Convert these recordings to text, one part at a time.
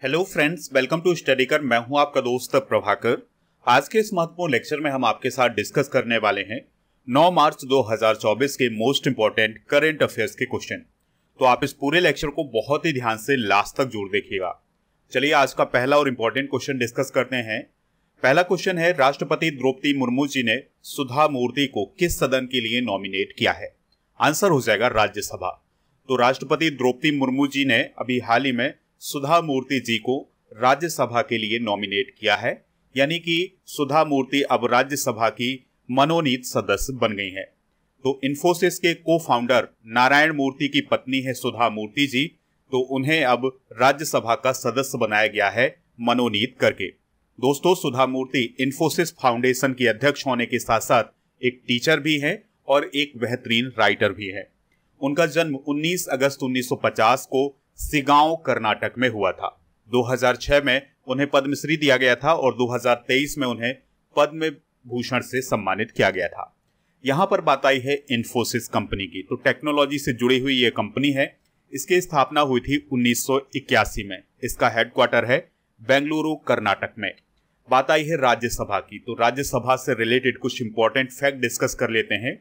Hello friends, welcome to study कर। मैं हूं आपका दोस्त प्रभाकर। आज के इस महत्वपूर्ण लेक्चर में हम आपके साथ डिस्कस करने वाले हैं 9 मार्च 2024 के मोस्ट इंपॉर्टेंट करंट अफेयर्स के क्वेश्चन। तो आप इस पूरे लेक्चर को बहुत ही ध्यान से लास्ट तक जरूर देखिएगा। चलिए आज का पहला और इंपॉर्टेंट क्वेश्चन डिस्कस करते हैं। पहला क्वेश्चन है, राष्ट्रपति द्रौपदी मुर्मू जी ने सुधा मूर्ति को किस सदन के लिए नॉमिनेट किया है? आंसर हो जाएगा राज्यसभा। तो राष्ट्रपति द्रौपदी मुर्मू जी ने अभी हाल ही में सुधा मूर्ति जी को राज्यसभा के लिए नॉमिनेट किया है, यानी कि सुधा मूर्ति अब राज्यसभा की मनोनीत सदस्य बन गई हैं। तो इन्फोसिस के को फाउंडर नारायण मूर्ति की पत्नी है सुधा मूर्ति जी, तो उन्हें अब राज्यसभा का सदस्य बनाया गया है मनोनीत करके। दोस्तों, सुधा मूर्ति इन्फोसिस फाउंडेशन की अध्यक्ष होने के साथ साथ एक टीचर भी हैं और एक बेहतरीन राइटर भी है। उनका जन्म 19 अगस्त 1950 को सिगांव कर्नाटक में हुआ था। 2006 में उन्हें पद्मश्री दिया गया था और 2023 में उन्हें पद्म भूषण से सम्मानित किया गया था। यहां पर बात आई है इन्फोसिस कंपनी की। तो टेक्नोलॉजी से जुड़ी हुई यह कंपनी है। इसकी स्थापना हुई थी 1981 में। इसका हेडक्वार्टर है बेंगलुरु कर्नाटक में। बात आई है राज्यसभा की। तो राज्यसभा से रिलेटेड कुछ इंपॉर्टेंट फैक्ट डिस्कस कर लेते हैं।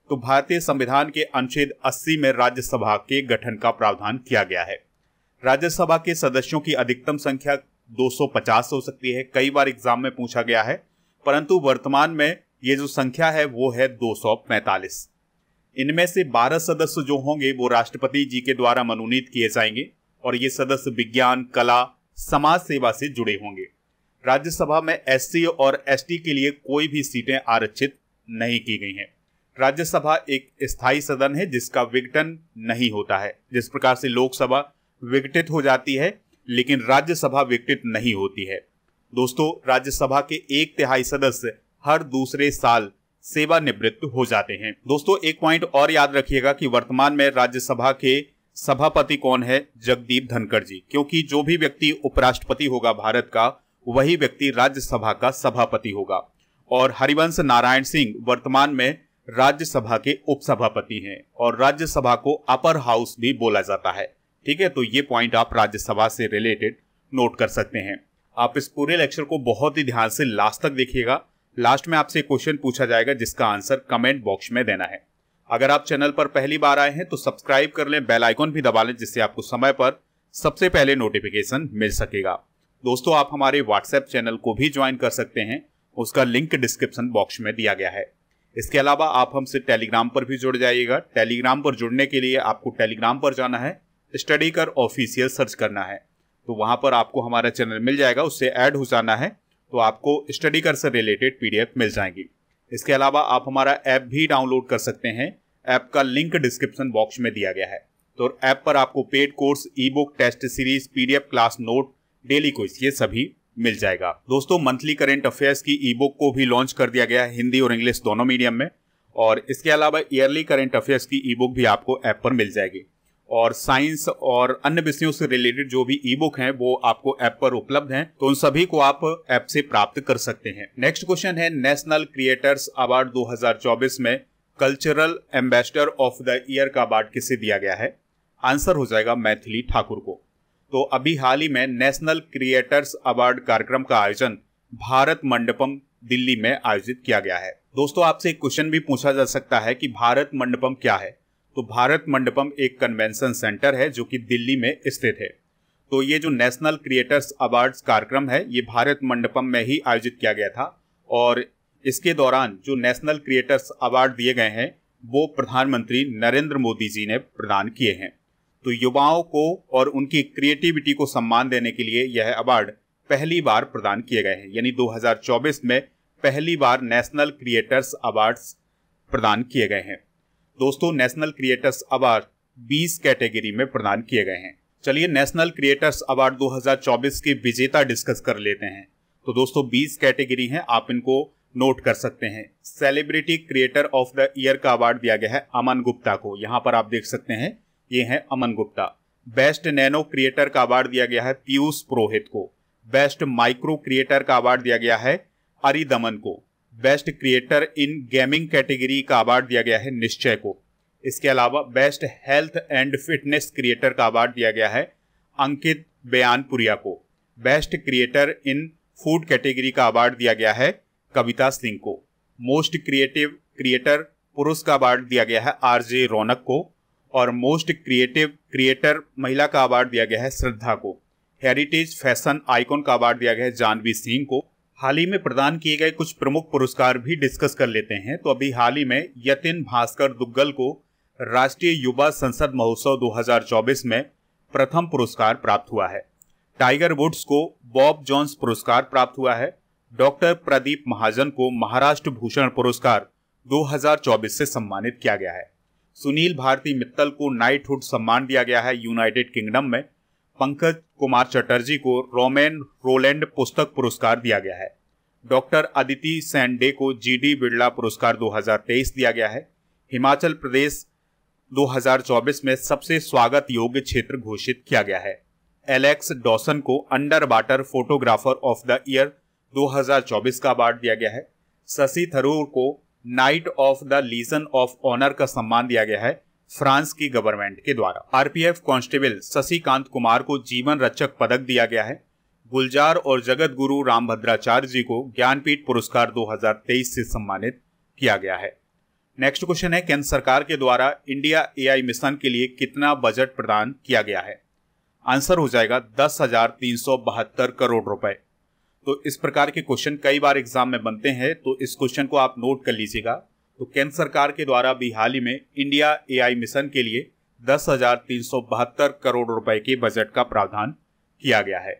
तो भारतीय संविधान के अनुच्छेद 80 में राज्यसभा के गठन का प्रावधान किया गया है। राज्यसभा के सदस्यों की अधिकतम संख्या 250 हो सकती है, कई बार एग्जाम में पूछा गया है, परंतु वर्तमान में ये जो संख्या है वो है 245। इनमें से 12 सदस्य जो होंगे वो राष्ट्रपति जी के द्वारा मनोनीत किए जाएंगे और ये सदस्य विज्ञान, कला, समाज सेवा से जुड़े होंगे। राज्यसभा में एससी और एसटी के लिए कोई भी सीटें आरक्षित नहीं की गई हैं। राज्यसभा एक स्थायी सदन है जिसका विघटन नहीं होता है। जिस प्रकार से लोकसभा विघटित हो जाती है, लेकिन राज्यसभा विघटित नहीं होती है। दोस्तों, राज्यसभा के 1/3 सदस्य हर दूसरे साल सेवानिवृत्त हो जाते हैं। दोस्तों, एक पॉइंट और याद रखिएगा कि वर्तमान में राज्यसभा के सभापति कौन है? जगदीप धनखड़ जी। क्योंकि जो भी व्यक्ति उपराष्ट्रपति होगा भारत का, वही व्यक्ति राज्यसभा का सभापति होगा। और हरिवंश नारायण सिंह वर्तमान में राज्यसभा के उपसभापति हैं और राज्यसभा को अपर हाउस भी बोला जाता है। ठीक है, तो ये पॉइंट आप राज्यसभा से रिलेटेड नोट कर सकते हैं। आप इस पूरे लेक्चर को बहुत ही ध्यान से लास्ट तक देखिएगा। लास्ट में आपसे क्वेश्चन पूछा जाएगा जिसका आंसर कमेंट बॉक्स में देना है। अगर आप चैनल पर पहली बार आए हैं तो सब्सक्राइब कर लें, बेल आइकॉन भी दबा लें, जिससे आपको समय पर सबसे पहले नोटिफिकेशन मिल सकेगा। दोस्तों, आप हमारे व्हाट्सएप चैनल को भी ज्वाइन कर सकते हैं, उसका लिंक डिस्क्रिप्शन बॉक्स में दिया गया है। इसके अलावा आप हमसे टेलीग्राम पर भी जुड़ जाइएगा। टेलीग्राम पर जुड़ने के लिए आपको टेलीग्राम पर जाना है, स्टडी कर ऑफिशियल सर्च करना है, तो वहां पर आपको हमारा चैनल मिल जाएगा। उससे ऐड हो जाना है तो आपको स्टडी कर से रिलेटेड पीडीएफ मिल जाएंगी। इसके अलावा आप हमारा ऐप भी डाउनलोड कर सकते हैं। ऐप का लिंक डिस्क्रिप्शन बॉक्स में दिया गया है। तो ऐप पर आपको paid course, ebook, test series, PDF class note, daily quiz, ये सभी मिल जाएगा। दोस्तों, मंथली करंट अफेयर्स की ई बुक को भी लॉन्च कर दिया गया है, हिंदी और इंग्लिश दोनों मीडियम में। और इसके अलावा ईयरली करंट अफेयर्स की ई बुक भी आपको ऐप पर मिल जाएगी। और साइंस और अन्य विषयों से रिलेटेड जो भी ई बुक हैं वो आपको ऐप पर उपलब्ध हैं, तो उन सभी को आप ऐप से प्राप्त कर सकते हैं। नेक्स्ट क्वेश्चन है, नेशनल क्रिएटर्स अवार्ड 2024 में cultural ambassador of the year का अवार्ड किसे दिया गया है? आंसर हो जाएगा मैथिली ठाकुर को। तो अभी हाल ही में नेशनल क्रिएटर्स अवार्ड कार्यक्रम का आयोजन भारत मंडपम दिल्ली में आयोजित किया गया है। दोस्तों, आपसे एक क्वेश्चन भी पूछा जा सकता है कि भारत मंडपम क्या है? तो भारत मंडपम एक कन्वेंशन सेंटर है जो कि दिल्ली में स्थित है। तो ये जो नेशनल क्रिएटर्स अवार्ड्स कार्यक्रम है ये भारत मंडपम में ही आयोजित किया गया था और इसके दौरान जो नेशनल क्रिएटर्स अवार्ड दिए गए हैं वो प्रधानमंत्री नरेंद्र मोदी जी ने प्रदान किए हैं। तो युवाओं को और उनकी क्रिएटिविटी को सम्मान देने के लिए यह अवार्ड पहली बार प्रदान किए गए हैं, यानी 2024 में पहली बार नेशनल क्रिएटर्स अवार्ड्स प्रदान किए गए हैं। दोस्तों, नेशनल क्रिएटर्स अवार्ड 20 कैटेगरी में प्रदान किए गए हैं। चलिए नेशनल क्रिएटर्स अवार्ड 2024 के विजेता डिस्कस कर लेते हैं। तो दोस्तों, 20 कैटेगरी हैं, आप इनको नोट कर सकते हैं। Celebrity creator of the year का अवार्ड दिया गया है अमन गुप्ता को। यहां पर आप देख सकते हैं, ये है Aman Gupta. Best nano creator का अवार्ड दिया गया है पीयूष पुरोहित को। बेस्ट माइक्रो क्रिएटर का अवार्ड दिया गया है अरिदमन को। Best creator in gaming category का अवार्ड दिया गया है निश्चय को। इसके अलावा best health and fitness creator का अवार्ड दिया गया है अंकित बयानपुरिया को। Best creator in food category का अवार्ड दिया गया है कविता सिंह को। मोस्ट क्रिएटिव क्रिएटर पुरुष का अवार्ड दिया गया है आरजे रौनक को और मोस्ट क्रिएटिव क्रिएटर महिला का अवार्ड दिया गया है श्रद्धा को। हेरिटेज फैशन आइकॉन का अवार्ड दिया गया है जानवी सिंह को। हाल ही में प्रदान किए गए कुछ प्रमुख पुरस्कार भी डिस्कस कर लेते हैं। तो अभी हाल ही में यतिन भास्कर दुग्गल को राष्ट्रीय युवा संसद महोत्सव 2024 में प्रथम पुरस्कार प्राप्त हुआ है। टाइगर वुड्स को बॉब जोन्स पुरस्कार प्राप्त हुआ है। डॉक्टर प्रदीप महाजन को महाराष्ट्र भूषण पुरस्कार 2024 से सम्मानित किया गया है। सुनील भारती मित्तल को नाइटहुड सम्मान दिया गया है यूनाइटेड किंगडम में। पंकज कुमार चटर्जी को रोमैन रोलैंड पुस्तक पुरस्कार दिया गया है। डॉक्टर अदिति सैंडे को जीडी बिरला पुरस्कार 2023 दिया गया है। हिमाचल प्रदेश 2024 में सबसे स्वागत योग्य क्षेत्र घोषित किया गया है। एलेक्स डॉसन को underwater photographer of the year 2024 का अवार्ड दिया गया है। शशि थरूर को knight of the Legion of Honour का सम्मान दिया गया है फ्रांस की गवर्नमेंट के द्वारा। आरपीएफ कांस्टेबल शशिकांत कुमार को जीवन रक्षक पदक दिया गया है। गुलजार और जगत गुरु रामभद्राचार्य जी को ज्ञानपीठ पुरस्कार 2023 से सम्मानित किया गया है। नेक्स्ट क्वेश्चन है, केंद्र सरकार के द्वारा इंडिया एआई मिशन के लिए कितना बजट प्रदान किया गया है? आंसर हो जाएगा 10,372 करोड़ रुपए। तो इस प्रकार के क्वेश्चन कई बार एग्जाम में बनते हैं, तो इस क्वेश्चन को आप नोट कर लीजिएगा। तो केंद्र सरकार के द्वारा भी हाल ही में इंडिया एआई मिशन के लिए 10,372 करोड़ रुपए के बजट का प्रावधान किया गया है।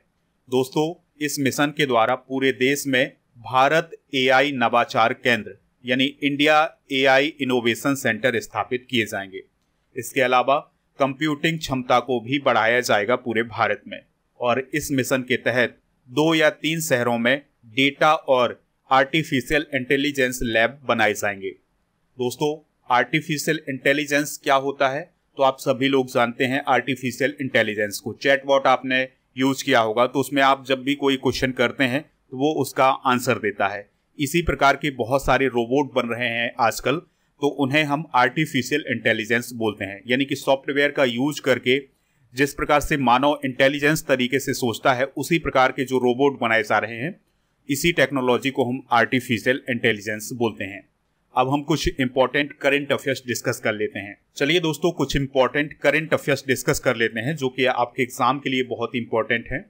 दोस्तों, इस मिशन के द्वारा पूरे देश में भारत एआई नवाचार केंद्र यानी इंडिया एआई इनोवेशन सेंटर स्थापित किए जाएंगे। इसके अलावा कंप्यूटिंग क्षमता को भी बढ़ाया जाएगा पूरे भारत में और इस मिशन के तहत 2 या 3 शहरों में डेटा और आर्टिफिशियल इंटेलिजेंस लैब बनाए जाएंगे। दोस्तों, आर्टिफिशियल इंटेलिजेंस क्या होता है? तो आप सभी लोग जानते हैं आर्टिफिशियल इंटेलिजेंस को। चैटबॉट आपने यूज किया होगा, तो उसमें आप जब भी कोई क्वेश्चन करते हैं तो वो उसका आंसर देता है। इसी प्रकार के बहुत सारे रोबोट बन रहे हैं आजकल, तो उन्हें हम आर्टिफिशियल इंटेलिजेंस बोलते हैं। यानी कि सॉफ्टवेयर का यूज करके जिस प्रकार से मानव इंटेलिजेंस तरीके से सोचता है, उसी प्रकार के जो रोबोट बनाए जा रहे हैं, इसी टेक्नोलॉजी को हम आर्टिफिशियल इंटेलिजेंस बोलते हैं। अब हम कुछ इंपॉर्टेंट करंट अफेयर्स डिस्कस कर लेते हैं। चलिए दोस्तों, कुछ इंपॉर्टेंट करंट अफेयर्स डिस्कस कर लेते हैं जो कि आपके एग्जाम के लिए बहुत इंपॉर्टेंट है।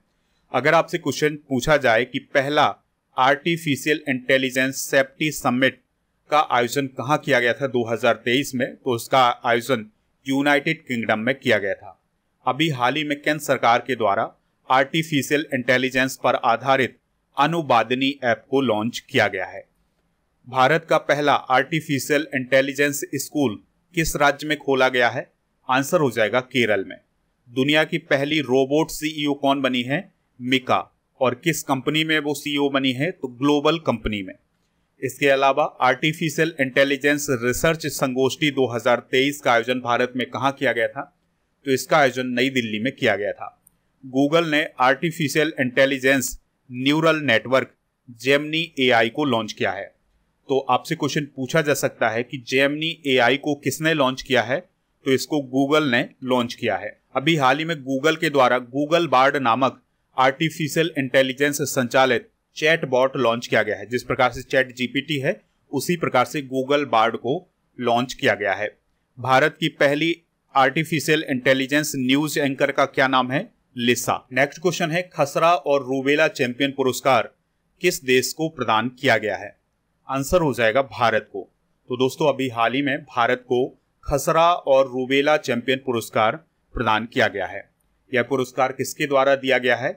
अगर आपसे क्वेश्चन पूछा जाए कि पहला आर्टिफिशियल इंटेलिजेंस सेफ्टी समिट का आयोजन कहाँ किया गया था 2023 में, तो उसका आयोजन यूनाइटेड किंगडम में किया गया था। अभी हाल ही में केंद्र सरकार के द्वारा आर्टिफिशियल इंटेलिजेंस पर आधारित अनुवादनी ऐप को लॉन्च किया गया है। भारत का पहला आर्टिफिशियल इंटेलिजेंस स्कूल किस राज्य में खोला गया है? आंसर हो जाएगा केरल में। दुनिया की पहली रोबोट सीईओ कौन बनी है? मिका। और किस कंपनी में वो सीईओ बनी है? तो ग्लोबल कंपनी में। इसके अलावा आर्टिफिशियल इंटेलिजेंस रिसर्च संगोष्ठी 2023 का आयोजन भारत में कहाँ किया गया था? तो इसका आयोजन नई दिल्ली में किया गया था। गूगल ने artificial intelligence neural network Gemini AI को लॉन्च किया है। तो आपसे क्वेश्चन पूछा जा सकता है कि जेमिनी एआई को किसने लॉन्च किया है? तो इसको गूगल ने लॉन्च किया है। अभी हाल ही में गूगल के द्वारा गूगल बार्ड नामक आर्टिफिशियल इंटेलिजेंस संचालित चैट बॉट लॉन्च किया गया है। जिस प्रकार से चैट जीपीटी है, उसी प्रकार से गूगल बार्ड को लॉन्च किया गया है। भारत की पहली आर्टिफिशियल इंटेलिजेंस न्यूज एंकर का क्या नाम है? लिसा। नेक्स्ट क्वेश्चन है, खसरा और रूबेला चैंपियन पुरस्कार किस देश को प्रदान किया गया है? आंसर हो जाएगा भारत को। तो दोस्तों, अभी हाल ही में भारत को खसरा और रूबेला चैंपियन पुरस्कार प्रदान किया गया है। यह पुरस्कार किसके द्वारा दिया गया है?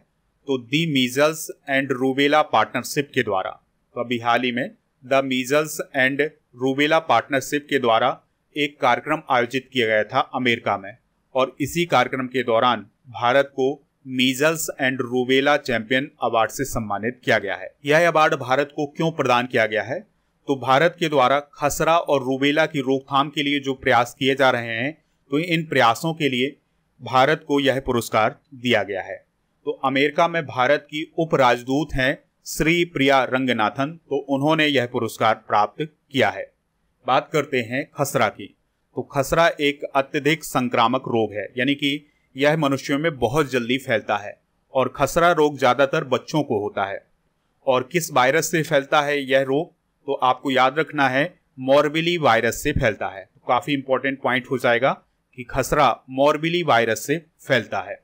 तो दी मीजल्स एंड रूबेला पार्टनरशिप के द्वारा। तो अभी हाल ही में the measles and rubella partnership के द्वारा एक कार्यक्रम आयोजित किया गया था अमेरिका में, और इसी कार्यक्रम के दौरान भारत को measles and rubella champion award से सम्मानित किया गया है। यह अवार्ड भारत को क्यों प्रदान किया गया है? तो भारत के द्वारा खसरा और रूबेला की रोकथाम के लिए जो प्रयास किए जा रहे हैं, तो इन प्रयासों के लिए भारत को यह पुरस्कार दिया गया है। तो अमेरिका में भारत की उप राजदूत हैं श्री प्रिया रंगनाथन, तो उन्होंने यह पुरस्कार प्राप्त किया है। बात करते हैं खसरा की। तो खसरा एक अत्यधिक संक्रामक रोग है, यानी कि यह मनुष्यों में बहुत जल्दी फैलता है और खसरा रोग ज्यादातर बच्चों को होता है। और किस वायरस से फैलता है यह रोग, तो आपको याद रखना है मोरबिली वायरस से फैलता है। तो काफी इंपॉर्टेंट पॉइंट हो जाएगा कि खसरा मोरबिली वायरस से फैलता है।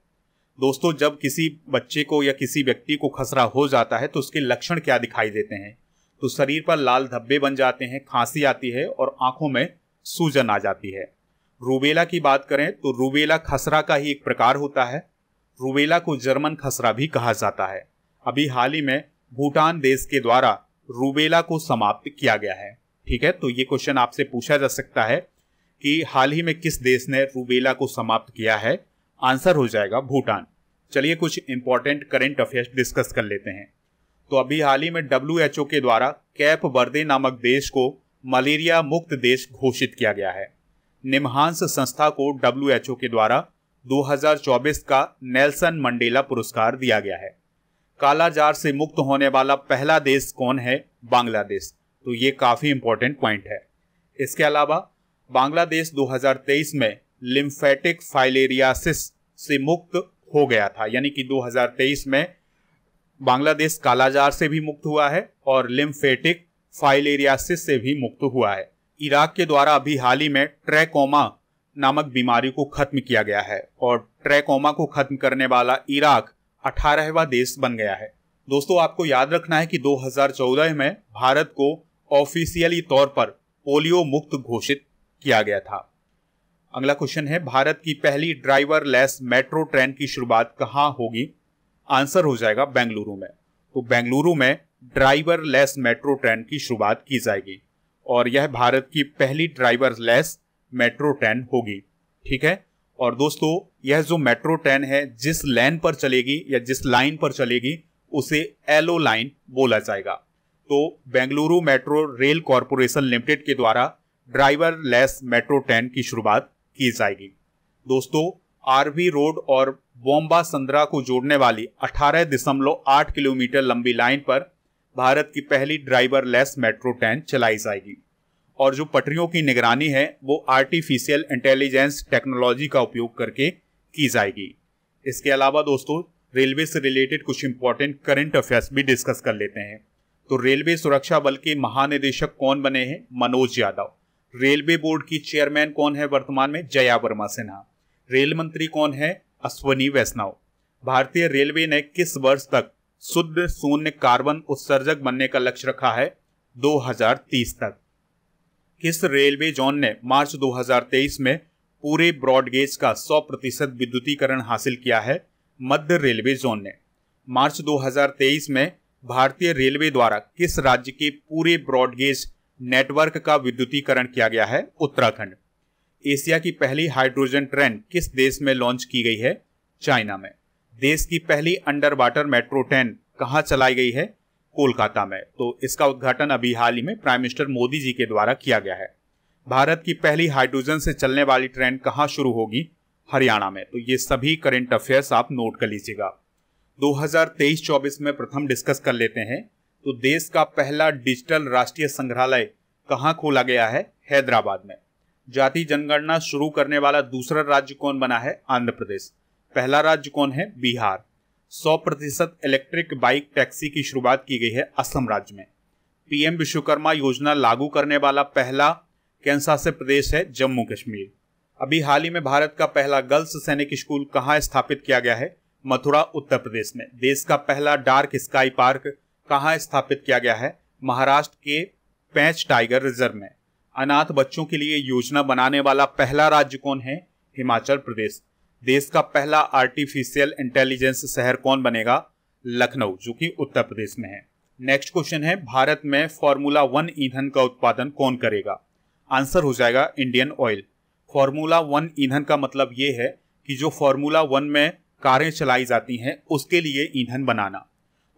दोस्तों, जब किसी बच्चे को या किसी व्यक्ति को खसरा हो जाता है तो उसके लक्षण क्या दिखाई देते हैं, तो शरीर पर लाल धब्बे बन जाते हैं, खांसी आती है और आंखों में सूजन आ जाती है। रूबेला की बात करें तो रूबेला खसरा का ही एक प्रकार होता है। रूबेला को जर्मन खसरा भी कहा जाता है। अभी हाल ही में भूटान देश के द्वारा रूबेला को समाप्त किया गया है। ठीक है, तो ये क्वेश्चन आपसे पूछा जा सकता है कि हाल ही में किस देश ने रूबेला को समाप्त किया है। आंसर हो जाएगा भूटान। चलिए कुछ इंपॉर्टेंट करंट अफेयर्स डिस्कस कर लेते हैं। तो अभी हाल ही में WHO के द्वारा कैप वर्दे नामक देश को मलेरिया मुक्त देश घोषित किया गया है। निमहांस संस्था को WHO के द्वारा 2024 का नेल्सन मंडेला पुरस्कार दिया गया है। कालाजार से मुक्त होने वाला पहला देश कौन है? बांग्लादेश। तो ये काफी इंपॉर्टेंट पॉइंट है। इसके अलावा बांग्लादेश 2023 में लिम्फेटिक फाइलेरियासिस से मुक्त हो गया था, यानी कि 2023 में बांग्लादेश कालाजार से भी मुक्त हुआ है और लिम्फेटिक फाइलेरियासिस से भी मुक्त हुआ है। इराक के द्वारा अभी हाल ही में ट्रैकोमा नामक बीमारी को खत्म किया गया है और ट्रैकोमा को खत्म करने वाला इराक 18वां देश बन गया है। दोस्तों, आपको याद रखना है कि 2014 में भारत को ऑफिशियली तौर पर पोलियो मुक्त घोषित किया गया था। अगला क्वेश्चन है, भारत की पहली ड्राइवर लेस मेट्रो ट्रेन की शुरुआत कहां होगी? आंसर हो जाएगा बेंगलुरु में। तो बेंगलुरु में ड्राइवर लेस मेट्रो ट्रेन की शुरुआत की जाएगी और यह भारत की पहली ड्राइवर लेस मेट्रो ट्रेन होगी। ठीक है, और दोस्तों यह जो मेट्रो ट्रेन है जिस लाइन पर चलेगी या जिस लाइन पर चलेगी उसे येलो लाइन बोला जाएगा। तो Bengaluru metro rail corporation limited के द्वारा ड्राइवर लेस मेट्रो ट्रेन की शुरुआत की जाएगी। दोस्तों, आरवी रोड और बोम्बा संद्रा को जोड़ने वाली 18.8 किलोमीटर लंबी लाइन पर भारत की पहली ड्राइवर लेस मेट्रो ट्रेन चलाई जाएगी और जो पटरियों की निगरानी है वो आर्टिफिशियल इंटेलिजेंस टेक्नोलॉजी का उपयोग करके की जाएगी। इसके अलावा दोस्तों रेलवे से रिलेटेड कुछ इंपॉर्टेंट करंट अफेयर्स भी डिस्कस कर लेते हैं। तो रेलवे सुरक्षा बल के महानिदेशक कौन बने हैं? मनोज यादव। रेलवे बोर्ड की चेयरमैन कौन है वर्तमान में? जया वर्मा सिन्हा। रेल मंत्री कौन है? अश्वनी वैष्णव। भारतीय रेलवे ने किस वर्ष तक शुद्ध शून्य कार्बन उत्सर्जक बनने का लक्ष्य रखा है? 2030 तक। किस रेलवे जोन ने मार्च 2023 में पूरे ब्रॉडगेज का 100% विद्युतीकरण हासिल किया है? मध्य रेलवे जोन ने। मार्च 2023 में भारतीय रेलवे द्वारा किस राज्य के पूरे ब्रॉडगेज नेटवर्क का विद्युतीकरण किया गया है? उत्तराखंड। एशिया की पहली हाइड्रोजन ट्रेन किस देश में लॉन्च की गई है? चाइना में। देश की पहली अंडर वाटर मेट्रो ट्रेन कहां चलाई गई है? कोलकाता में। तो इसका उद्घाटन अभी हाल ही में प्राइम मिनिस्टर मोदी जी के द्वारा किया गया है। भारत की पहली हाइड्रोजन से चलने वाली ट्रेन कहां शुरू होगी? हरियाणा में। तो ये सभी करंट अफेयर्स आप नोट कर लीजिएगा। 2023-24 में प्रथम डिस्कस कर लेते हैं। तो देश का पहला डिजिटल राष्ट्रीय संग्रहालय कहां खोला गया है? हैदराबाद में। जाति जनगणना शुरू करने वाला दूसरा राज्य कौन बना है? आंध्र प्रदेश। पहला राज्य कौन है? बिहार। 100% इलेक्ट्रिक बाइक टैक्सी की शुरुआत की गई है असम राज्य में। पीएम विश्वकर्मा योजना लागू करने वाला पहला केंद्र शासित प्रदेश है जम्मू कश्मीर। अभी हाल ही में भारत का पहला गर्ल्स सैनिक स्कूल कहां स्थापित किया गया है? मथुरा उत्तर प्रदेश में। देश का पहला डार्क स्काई पार्क कहां स्थापित किया गया है? महाराष्ट्र के पैंच टाइगर रिजर्व में। अनाथ बच्चों के लिए योजना बनाने वाला पहला राज्य कौन है? हिमाचल प्रदेश। देश का पहला आर्टिफिशियल इंटेलिजेंस शहर कौन बनेगा? लखनऊ, जो कि उत्तर प्रदेश में है। नेक्स्ट क्वेश्चन है, भारत में फॉर्मूला 1 ईंधन का उत्पादन कौन करेगा? आंसर हो जाएगा इंडियन ऑयल। फॉर्मूला 1 ईंधन का मतलब ये है कि जो फॉर्मूला 1 में कारें चलाई जाती हैं उसके लिए ईंधन बनाना।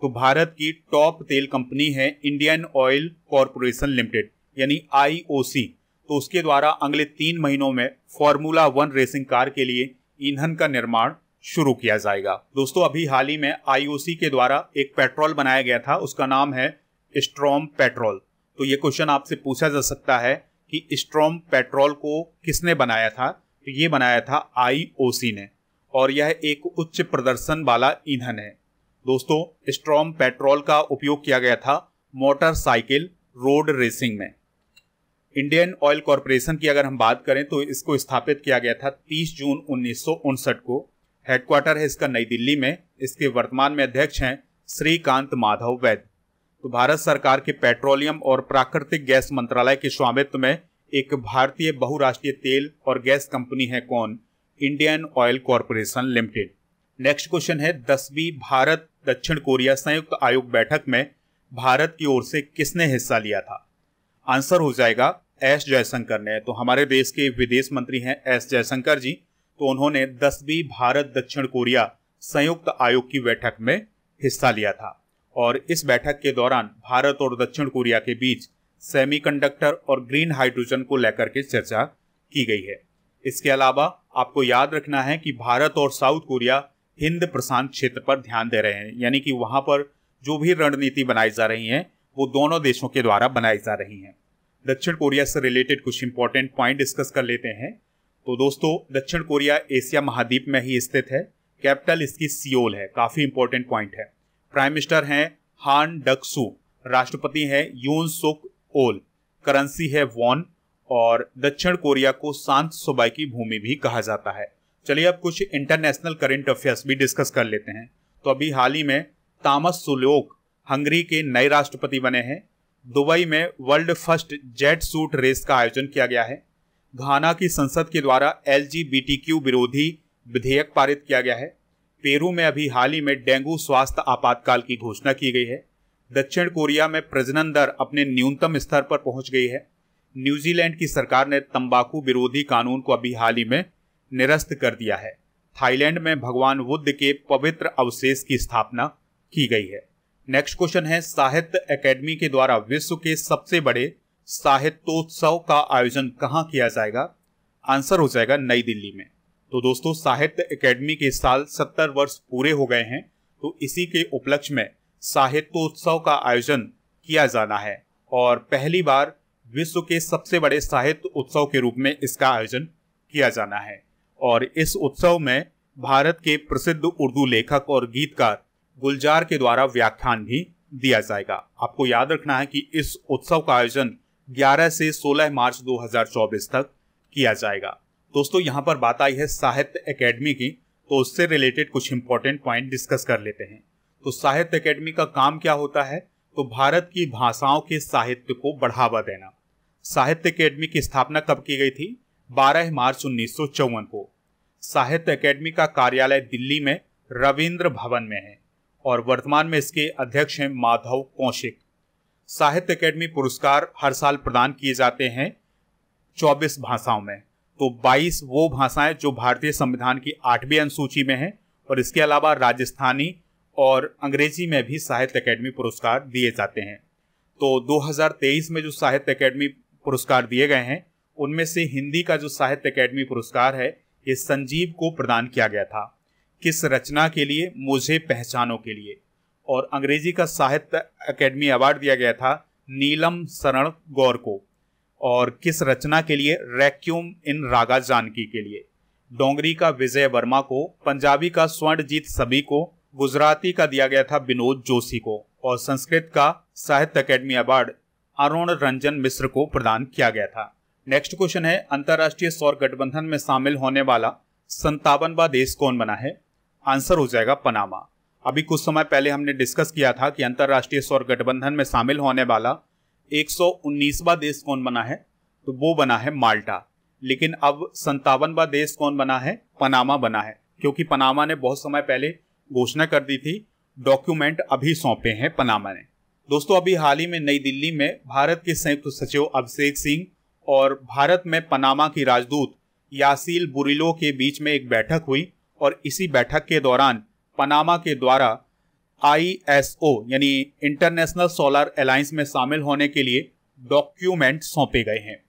तो भारत की टॉप तेल कंपनी है इंडियन ऑयल कॉरपोरेशन लिमिटेड यानी IOC। तो उसके द्वारा अगले 3 महीनों में फॉर्मूला 1 रेसिंग कार के लिए ईंधन का निर्माण शुरू किया जाएगा। दोस्तों, अभी हाल ही में IOC के द्वारा एक पेट्रोल बनाया गया था, उसका नाम है स्ट्रॉम पेट्रोल। तो ये क्वेश्चन आपसे पूछा जा सकता है कि स्ट्रॉम पेट्रोल को किसने बनाया था? तो ये बनाया था IOC ने। और यह एक उच्च प्रदर्शन वाला ईंधन है। दोस्तों, स्ट्रॉम पेट्रोल का उपयोग किया गया था मोटरसाइकिल रोड रेसिंग में। इंडियन ऑयल कॉरपोरेशन की अगर हम बात करें तो इसको स्थापित किया गया था 30 जून 1959 को। हेडक्वार्टर है इसका नई दिल्ली में। इसके वर्तमान में अध्यक्ष हैं श्रीकांत माधव वैद्य। तो भारत सरकार के पेट्रोलियम और प्राकृतिक गैस मंत्रालय के स्वामित्व में एक भारतीय बहुराष्ट्रीय तेल और गैस कंपनी है कौन? Indian oil corporation limited. Next question है 10वीं भारत दक्षिण कोरिया संयुक्त आयोग बैठक में भारत की ओर से किसने हिस्सा लिया था? आंसर हो जाएगा एस जयशंकर ने। तो हमारे देश के विदेश मंत्री हैं एस जयशंकर जी। तो उन्होंने 10वीं भारत दक्षिण कोरिया संयुक्त आयोग की बैठक में हिस्सा लिया था और इस बैठक के दौरान भारत और दक्षिण कोरिया के बीच सेमीकंडक्टर और ग्रीन हाइड्रोजन को लेकर के चर्चा की गई है। इसके अलावा आपको याद रखना है कि भारत और साउथ कोरिया हिंद प्रशांत क्षेत्र पर ध्यान दे रहे हैं, यानी कि वहां पर जो भी रणनीति बनाई जा रही है वो दोनों देशों के द्वारा बनाई जा रही हैं। दक्षिण कोरिया से रिलेटेड कुछ इंपॉर्टेंट पॉइंट डिस्कस कर लेते हैं। तो दोस्तों, दक्षिण कोरिया एशिया महाद्वीप में ही स्थित है। कैपिटल इसकी सियोल है, काफी इंपॉर्टेंट पॉइंट है। प्राइम मिनिस्टर हैं हान डक-सू, राष्ट्रपति हैं यून सुक ओल, करेंसी है वॉन और दक्षिण कोरिया को शांत स्वभाव की भूमि भी कहा जाता है। चलिए अब कुछ इंटरनेशनल करंट अफेयर्स भी डिस्कस कर लेते हैं। तो अभी हाल ही में तामस सुलोक हंगरी के नए राष्ट्रपति बने हैं। दुबई में world first jet suit race का आयोजन किया गया है। घाना की संसद के द्वारा LGBTQ विरोधी विधेयक पारित किया गया है। पेरू में अभी हाल ही में डेंगू स्वास्थ्य आपातकाल की घोषणा की गई है। दक्षिण कोरिया में प्रजनन दर अपने न्यूनतम स्तर पर पहुंच गई है। न्यूजीलैंड की सरकार ने तंबाकू विरोधी कानून को अभी हाल ही में निरस्त कर दिया है। थाईलैंड में भगवान बुद्ध के पवित्र अवशेष की स्थापना की गई है। नेक्स्ट क्वेश्चन है साहित्य अकेडमी के द्वारा विश्व के सबसे बड़े साहित्योत्सव का आयोजन कहां किया जाएगा? आंसर हो जाएगा नई दिल्ली में। तो दोस्तों, साहित्य अकेडमी के साल 70 वर्ष पूरे हो गए हैं, तो इसी के उपलक्ष्य में साहित्योत्सव का आयोजन किया जाना है और पहली बार विश्व के सबसे बड़े साहित्य उत्सव के रूप में इसका आयोजन किया जाना है। और इस उत्सव में भारत के प्रसिद्ध उर्दू लेखक और गीतकार गुलजार के द्वारा व्याख्यान भी दिया जाएगा। आपको याद रखना है कि इस उत्सव का आयोजन 11 से 16 मार्च 2024 तक किया जाएगा। दोस्तों, यहाँ पर बात आई है साहित्य अकेडमी की, तो उससे रिलेटेड कुछ इंपॉर्टेंट पॉइंट डिस्कस कर लेते हैं। तो साहित्य अकेडमी का काम क्या होता है? तो भारत की भाषाओं के साहित्य को बढ़ावा देना। साहित्य अकेडमी की स्थापना कब की गई थी? 12 मार्च 1954 को। साहित्य अकेडमी का कार्यालय दिल्ली में रविंद्र भवन में है और वर्तमान में इसके अध्यक्ष हैं माधव कौशिक। साहित्य अकेडमी पुरस्कार हर साल प्रदान किए जाते हैं 24 भाषाओं में। तो 22 वो भाषाएं जो भारतीय संविधान की 8वीं अनुसूची में हैं और इसके अलावा राजस्थानी और अंग्रेजी में भी साहित्य अकेडमी पुरस्कार दिए जाते हैं। तो 2023 में जो साहित्य अकेडमी पुरस्कार दिए गए हैं उनमें से हिंदी का जो साहित्य अकेडमी पुरस्कार है ये संजीव को प्रदान किया गया था। किस रचना के लिए? मुझे पहचानों के लिए। और अंग्रेजी का साहित्य अकेडमी अवार्ड दिया गया था नीलम शरण गौर को। और किस रचना के लिए? रैक्यूम इन रागा जानकी के लिए। डोंगरी का विजय वर्मा को, पंजाबी का स्वर्णजीत सभी को, गुजराती का दिया गया था विनोद जोशी को और संस्कृत का साहित्य अकेडमी अवार्ड अरुण रंजन मिश्र को प्रदान किया गया था। नेक्स्ट क्वेश्चन है अंतरराष्ट्रीय सौर गठबंधन में शामिल होने वाला 57वां देश कौन बना है? आंसर हो जाएगा पनामा। अभी कुछ समय पहले हमने डिस्कस किया था कि अंतरराष्ट्रीय सौर गठबंधन में शामिल होने वाला 119वां देश कौन बना है? तो वो बना है माल्टा। लेकिन अब 57वां देश कौन बना है? पनामा बना है, क्योंकि पनामा ने बहुत समय पहले घोषणा कर दी थी। डॉक्यूमेंट अभी सौंपे हैं पनामा ने। दोस्तों, अभी हाल ही में नई दिल्ली में भारत के संयुक्त सचिव अभिषेक सिंह और भारत में पनामा की राजदूत यासील बुरिलो के बीच में एक बैठक हुई और इसी बैठक के दौरान पनामा के द्वारा ISO यानी इंटरनेशनल सोलर अलायंस में शामिल होने के लिए डॉक्यूमेंट सौंपे गए हैं।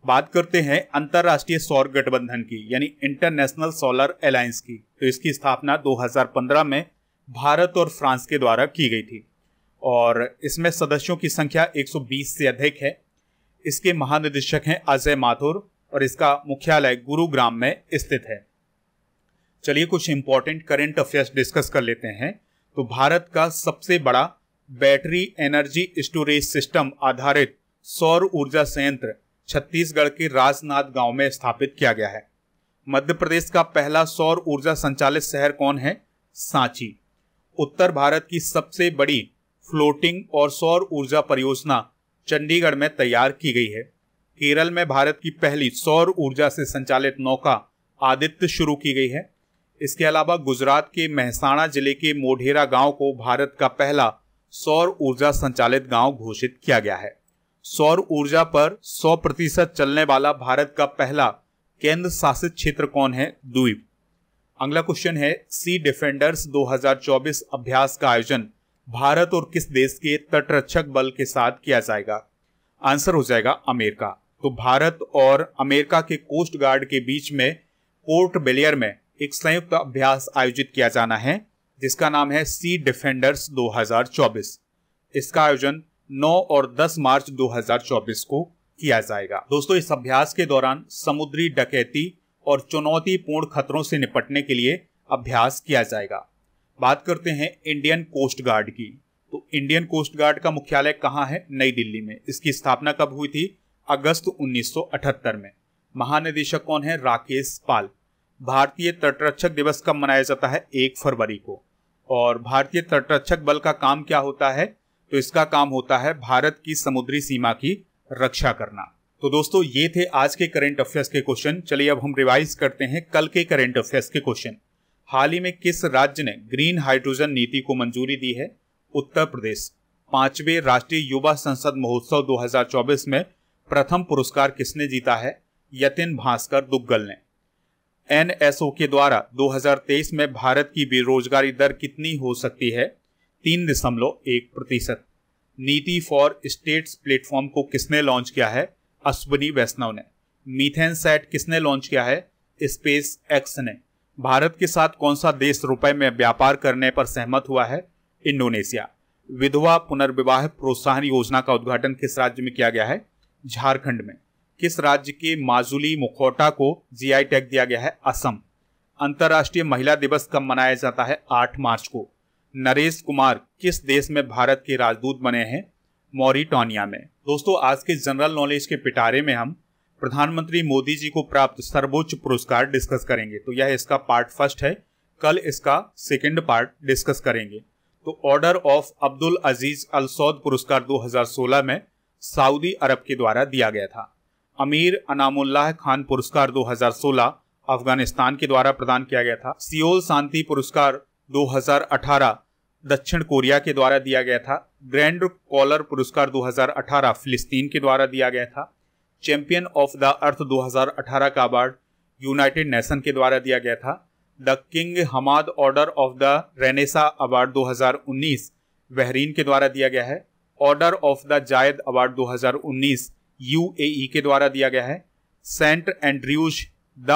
बात करते हैं अंतरराष्ट्रीय सौर गठबंधन की यानी इंटरनेशनल सोलर अलायंस की। तो इसकी स्थापना 2015 में भारत और फ्रांस के द्वारा की गई थी और इसमें सदस्यों की संख्या 120 से अधिक है। इसके महानिदेशक हैं अजय माथुर और इसका मुख्यालय गुरुग्राम में स्थित है। चलिए कुछ इंपॉर्टेंट करंट अफेयर्स डिस्कस कर लेते हैं। तो भारत का सबसे बड़ा बैटरी एनर्जी स्टोरेज सिस्टम आधारित सौर ऊर्जा संयंत्र छत्तीसगढ़ के राजनांद गांव में स्थापित किया गया है। मध्य प्रदेश का पहला सौर ऊर्जा संचालित शहर कौन है? सांची। उत्तर भारत की सबसे बड़ी फ्लोटिंग और सौर ऊर्जा परियोजना चंडीगढ़ में तैयार की गई है। केरल में भारत की पहली सौर ऊर्जा से संचालित नौका आदित्य शुरू की गई है। इसके अलावा गुजरात के मेहसाणा जिले के मोढेरा गांव को भारत का पहला सौर ऊर्जा संचालित गांव घोषित किया गया है। सौर ऊर्जा पर 100% चलने वाला भारत का पहला केंद्र शासित क्षेत्र कौन है? द्वीप। अगला क्वेश्चन है, सी डिफेंडर्स 2024 अभ्यास का आयोजन भारत और किस देश के तटरक्षक बल के साथ किया जाएगा? आंसर हो जाएगा अमेरिका। तो भारत और अमेरिका के कोस्ट गार्ड के बीच में पोर्ट ब्लेयर में एक संयुक्त अभ्यास आयोजित किया जाना है, जिसका नाम है सी डिफेंडर्स 2024। इसका आयोजन 9 और 10 मार्च 2024 को किया जाएगा। दोस्तों, इस अभ्यास के दौरान समुद्री डकैती और चुनौतीपूर्ण खतरों से निपटने के लिए अभ्यास किया जाएगा। बात करते हैं इंडियन कोस्ट गार्ड की। तो इंडियन कोस्ट गार्ड का मुख्यालय कहाँ है? नई दिल्ली में। इसकी स्थापना कब हुई थी? अगस्त 1978 में। महानिदेशक कौन है? राकेश पाल। भारतीय तटरक्षक दिवस कब मनाया जाता है? 1 फरवरी को। और भारतीय तटरक्षक बल का काम क्या होता है? तो इसका काम होता है भारत की समुद्री सीमा की रक्षा करना। तो दोस्तों, ये थे आज के करंट अफेयर्स के क्वेश्चन। चलिए अब हम रिवाइज करते हैं कल के करंट अफेयर्स के क्वेश्चन। हाल ही में किस राज्य ने ग्रीन हाइड्रोजन नीति को मंजूरी दी है? उत्तर प्रदेश। 5वें राष्ट्रीय युवा संसद महोत्सव 2024 में प्रथम पुरस्कार किसने जीता है? यतिन भास्कर दुग्गल ने। एनएसओ के द्वारा 2023 में भारत की बेरोजगारी दर कितनी हो सकती है? 3.1%। नीति फॉर स्टेट्स प्लेटफॉर्म को किसने लॉन्च किया है? अश्विनी वैष्णव ने। मीथेन सैट किसने लॉन्च किया है? स्पेस एक्स ने। भारत के साथ कौन सा देश रुपए में व्यापार करने पर सहमत हुआ है? इंडोनेशिया। विधवा पुनर्विवाह प्रोत्साहन योजना का उद्घाटन किस राज्य में किया गया है? झारखंड में। किस राज्य के माजुली मुखौटा को जीआई टैग दिया गया है? असम। अंतर्राष्ट्रीय महिला दिवस कब मनाया जाता है? 8 मार्च को। नरेश कुमार किस देश में भारत के राजदूत बने हैं? मॉरिटानिया में। दोस्तों, आज के जनरल नॉलेज के पिटारे में हम प्रधानमंत्री मोदी जी को प्राप्त सर्वोच्च पुरस्कार डिस्कस करेंगे। तो यह इसका पार्ट फर्स्ट है। कल इसका सेकंड पार्ट डिस्कस करेंगे। तो ऑर्डर ऑफ अब्दुल अजीज अल सौद पुरस्कार 2016 में सऊदी अरब के द्वारा दिया गया था। अमीर अनामुल्लाह खान पुरस्कार 2016 अफगानिस्तान के द्वारा प्रदान किया गया था। सियोल शांति पुरस्कार 2018 दक्षिण कोरिया के द्वारा दिया गया था। ग्रैंड कॉलर पुरस्कार 2018 फिलिस्तीन के द्वारा दिया गया था। चैंपियन ऑफ द अर्थ 2018 का अवार्ड यूनाइटेड नेशन के द्वारा दिया गया था। The King Hamad Order of the Renaissance Award 2019 Bahrain के द्वारा दिया गया है। Order of the Zayed Award 2019 UAE के द्वारा दिया गया है। Saint Andrew's the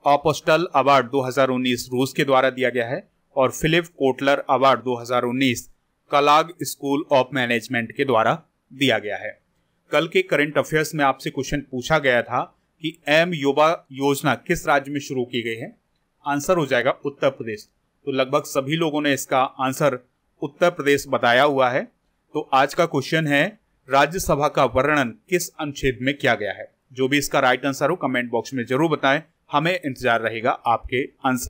Apostle Award 2019 रूस के द्वारा दिया गया है। और Philip Kotler Award 2019 Kellogg School of Management के द्वारा दिया गया है। कल के करंट अफेयर्स में आपसे क्वेश्चन पूछा गया था कि एम युवा योजना किस राज्य में शुरू की गई है? आंसर हो जाएगा उत्तर प्रदेश। तो लगभग सभी लोगों ने इसका आंसर उत्तर प्रदेश बताया हुआ है। तो आज का क्वेश्चन है, राज्यसभा का वर्णन किस अनुच्छेद में किया गया है? जो भी इसका राइट आंसर हो कमेंट बॉक्स में जरूर बताएं। हमें इंतजार रहेगा आपके आंसर।